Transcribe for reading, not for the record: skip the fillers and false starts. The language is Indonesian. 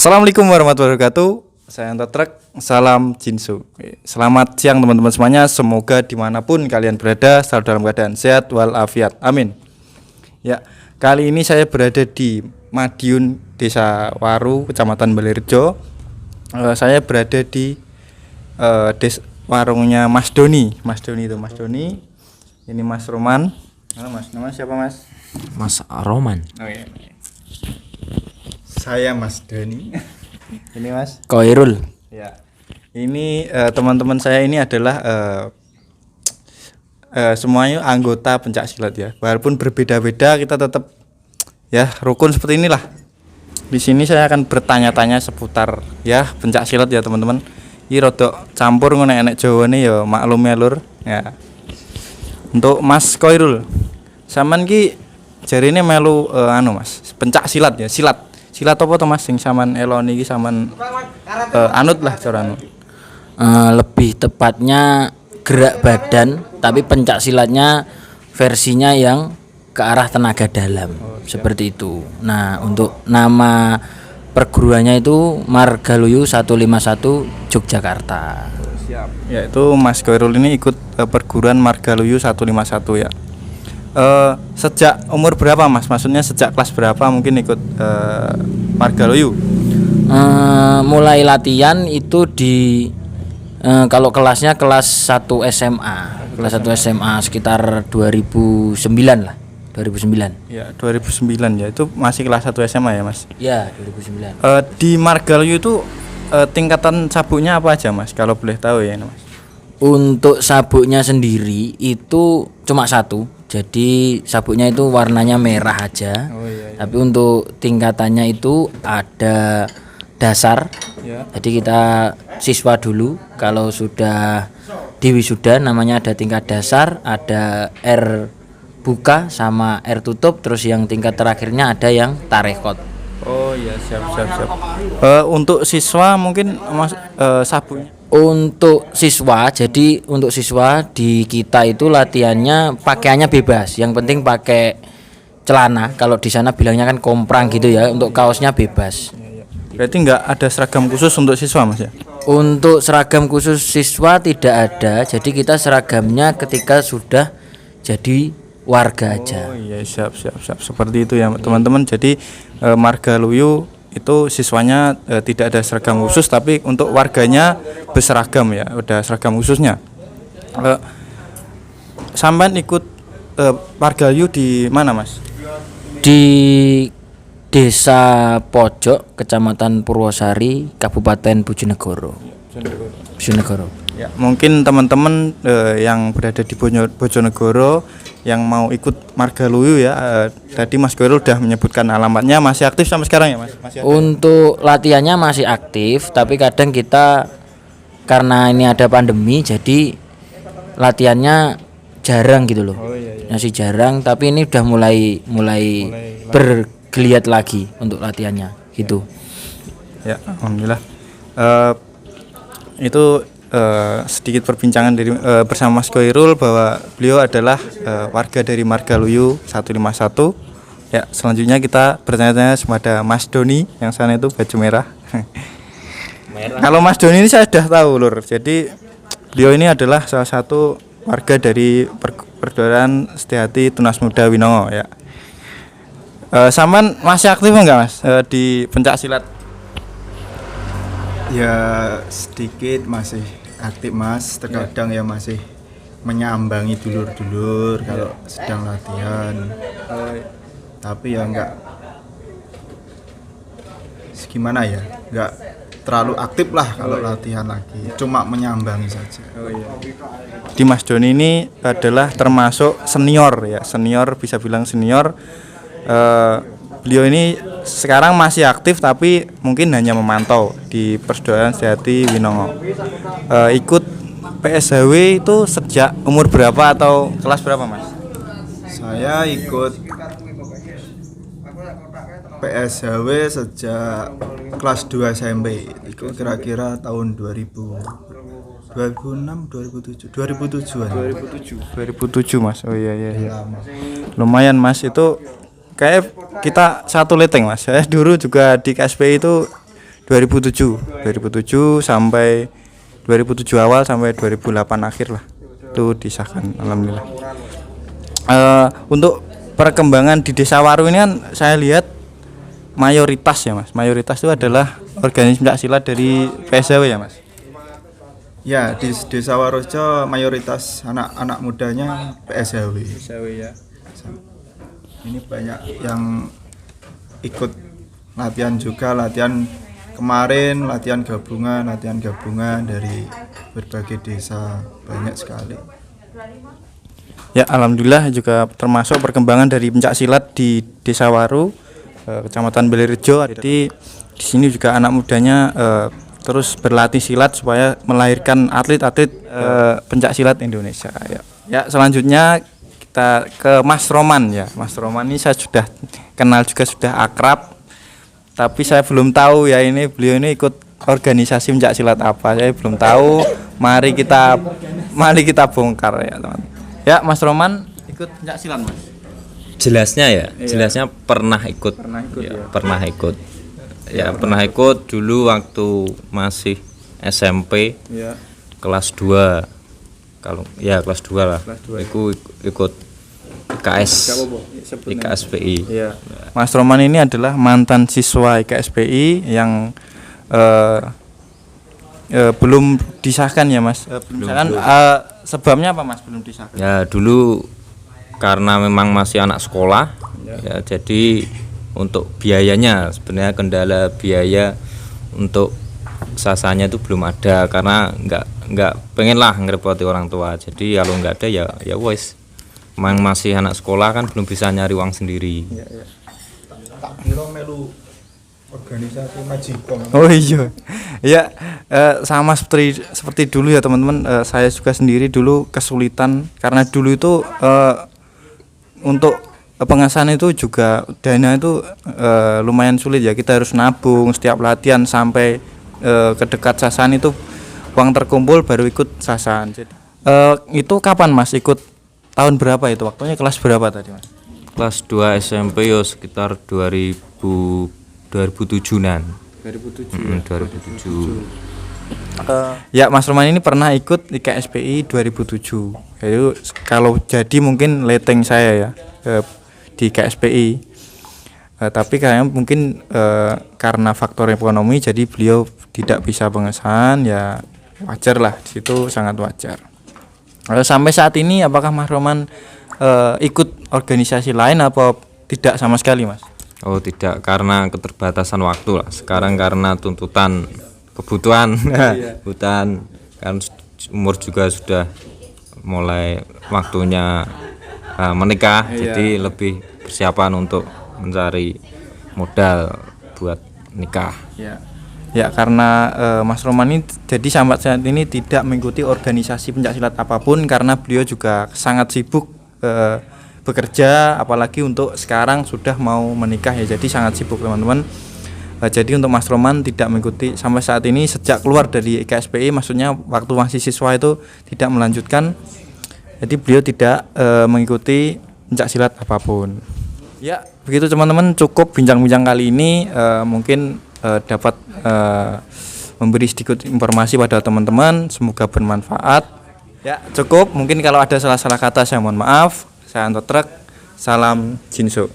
Assalamualaikum warahmatullahi wabarakatuh. Saya Anto Truk, salam Jinsu. Selamat siang teman-teman semuanya. Semoga dimanapun kalian berada selalu dalam keadaan sehat walafiat. Amin. Ya, kali ini saya berada di Madiun, Desa Waru, Kecamatan Balerejo. Saya berada di warungnya Mas Doni. Mas Doni itu Mas Doni. Ini Mas Roman. Halo Mas, nama siapa Mas? Mas Roman. Oh iya. Saya Mas Doni. Ini Mas Koirul. ya. Ini teman-teman saya ini adalah semuanya anggota pencak silat ya. Walaupun berbeda-beda kita tetap ya rukun seperti inilah. Di sini saya akan bertanya-tanya seputar ya pencak silat ya teman-teman. Iki rodok campur ngono enek Jawane ya maklum ya Lur. Ya. Untuk Mas Koirul. Saman ki jarine melu Mas, pencak silat ya, silat. Silat apa to Mas sing sampean eloni iki sampean anut lah carane. Lebih tepatnya gerak badan, tapi pencak silatnya versinya yang ke arah tenaga dalam. Seperti itu. Nah, untuk nama perguruannya itu Margaluyu 151 Yogyakarta. Siap. Ya, itu Mas Koirul ini ikut perguruan Margaluyu 151 ya. Sejak umur berapa Mas? Maksudnya sejak kelas berapa mungkin ikut Margaluyu? Mulai latihan itu di kalau kelasnya kelas 1 SMA. Kelas 1 SMA sekitar 2009 lah. 2009. Ya, 2009 ya. Itu masih kelas 1 SMA ya, Mas? Ya, 2009. Di Margaluyu itu tingkatan sabuknya apa aja, Mas? Kalau boleh tahu ya, Mas. Untuk sabuknya sendiri itu cuma satu. Jadi sabuknya itu warnanya merah aja. Oh, iya. Tapi untuk tingkatannya itu ada dasar. Ya. Jadi kita siswa dulu. Kalau sudah di wisuda namanya ada tingkat dasar, ada R buka sama R tutup. Terus yang tingkat terakhirnya ada yang tarekot. Oh iya, siap. Untuk siswa mungkin Mas sabuknya. Untuk siswa, jadi untuk siswa di kita itu latihannya pakaiannya bebas. Yang penting pakai celana. Kalau di sana bilangnya kan komprang gitu ya. Untuk kaosnya bebas. Berarti nggak ada seragam khusus untuk siswa, Mas ya? Untuk seragam khusus siswa tidak ada. Jadi kita seragamnya ketika sudah jadi warga aja. Oh iya, siap. Seperti itu ya, teman-teman. Jadi Margaluyu itu siswanya tidak ada seragam khusus, tapi untuk warganya berseragam ya, udah seragam khususnya. Sampean ikut Margaluyu di mana, Mas? Di Desa Pojok, Kecamatan Purwosari, Kabupaten Bojonegoro. Ya, mungkin teman-teman yang berada di Bojonegoro yang mau ikut Margaluyu ya, tadi Mas Koirul udah menyebutkan alamatnya, masih aktif sampai sekarang ya Mas? Untuk latihannya masih aktif, tapi kadang kita karena ini ada pandemi jadi latihannya jarang gitu loh. Oh, iya. Masih jarang, tapi ini udah mulai bergeliat lagi untuk latihannya gitu. Ya, alhamdulillah. Itu sedikit perbincangan dari bersama Mas Koirul bahwa beliau adalah warga dari Margaluyu 151. Ya, selanjutnya kita bertanya-tanya kepada Mas Doni yang sana itu baju merah. Kalau Mas Doni ini saya sudah tahu Lur. Jadi beliau ini adalah salah satu warga dari perguruan Setiati Tunas Muda Winongo ya. Saman masih aktif enggak Mas di pencak silat? Ya sedikit masih aktif Mas, terkadang ya masih menyambangi dulur-dulur kalau sedang latihan. Tapi ya enggak gimana ya, enggak terlalu aktif lah kalau latihan lagi, cuma menyambangi saja. Di Mas Doni ini adalah termasuk senior ya, senior bisa bilang senior. Beliau ini sekarang masih aktif tapi mungkin hanya memantau di Persaudaraan Setiati Winongo. Ikut PSHW itu sejak umur berapa atau kelas berapa Mas? Saya ikut PSHW sejak kelas 2 SMP. Itu kira-kira tahun 2006, 2007, 2007 Mas. Oh iya. Lumayan Mas, itu kayak kita satu leteng Mas. Saya dulu juga di KSP itu 2007 sampai 2007 awal sampai 2008 akhir lah itu disahkan, alhamdulillah. Untuk perkembangan di Desa Waru ini kan saya lihat mayoritas ya Mas, mayoritas itu adalah organisasi pencaksilat dari PSW ya Mas. Ya, di Desa Warojo mayoritas anak-anak mudanya PSW. Ya. Ini banyak yang ikut latihan juga, latihan kemarin, latihan gabungan dari berbagai desa, banyak sekali. Ya, alhamdulillah juga termasuk perkembangan dari pencaksilat di Desa Waru, Kecamatan Belerejo. Jadi di sini juga anak mudanya terus berlatih silat supaya melahirkan atlet-atlet pencaksilat Indonesia. Ya, selanjutnya kita ke Mas Roman ya. Mas Roman ini saya sudah kenal juga, sudah akrab. Tapi saya belum tahu ya ini beliau ini ikut organisasi pencaksilat apa. Saya belum tahu. Mari kita bongkar ya, teman. Ya, Mas Roman ikut pencaksilat, Mas. Jelasnya ya, jelasnya pernah ikut. Pernah ikut dulu waktu masih SMP. Ya. Kelas 2. Kelas 2 lah. Ikut IKSPI. Ya. Mas Roman ini adalah mantan siswa IKSPI yang belum disahkan ya Mas. Sebabnya apa Mas belum disahkan? Ya dulu karena memang masih anak sekolah, ya jadi untuk biayanya sebenarnya kendala biaya untuk sasanya itu belum ada karena nggak pengen lah ngerepoti orang tua. Jadi kalau nggak ada ya wes. Memang masih anak sekolah kan belum bisa nyari uang sendiri. Tak kira melu organisasi Majikong. Oh iya. Ya, sama seperti dulu ya teman-teman, saya juga sendiri dulu kesulitan karena dulu itu untuk pengesahan itu juga dana itu lumayan sulit ya, kita harus nabung setiap latihan sampai ke dekat sasaran itu uang terkumpul baru ikut sasaran. Jadi itu kapan Mas ikut, tahun berapa itu, waktunya kelas berapa tadi Mas? Kelas 2 SMP ya sekitar 2007-an. 2007. Ya, Mas Roman ini pernah ikut IKSPI 2007. Itu kalau jadi mungkin leteng saya ya di IKSPI. Tapi kayaknya mungkin karena faktor ekonomi jadi beliau tidak bisa pengesahan, ya wajar lah, di situ sangat wajar. Sampai saat ini apakah Mas Roman ikut organisasi lain atau tidak sama sekali Mas? Oh tidak, karena keterbatasan waktu lah. Sekarang karena tuntutan kebutuhan, kebutuhan kan umur juga sudah mulai waktunya menikah, jadi lebih persiapan untuk mencari modal buat nikah. Ya karena Mas Roman ini jadi sampai saat ini tidak mengikuti organisasi pencaksilat apapun karena beliau juga sangat sibuk bekerja, apalagi untuk sekarang sudah mau menikah ya, jadi sangat sibuk teman-teman. Jadi untuk Mas Roman tidak mengikuti sampai saat ini sejak keluar dari IKSPI, maksudnya waktu masih siswa itu tidak melanjutkan, jadi beliau tidak mengikuti pencaksilat apapun. Ya begitu teman-teman, cukup bincang-bincang kali ini, mungkin dapat memberi sedikit informasi pada teman-teman, semoga bermanfaat. Ya cukup, mungkin kalau ada salah-salah kata saya mohon maaf. Saya Anto Truk, salam Jinso.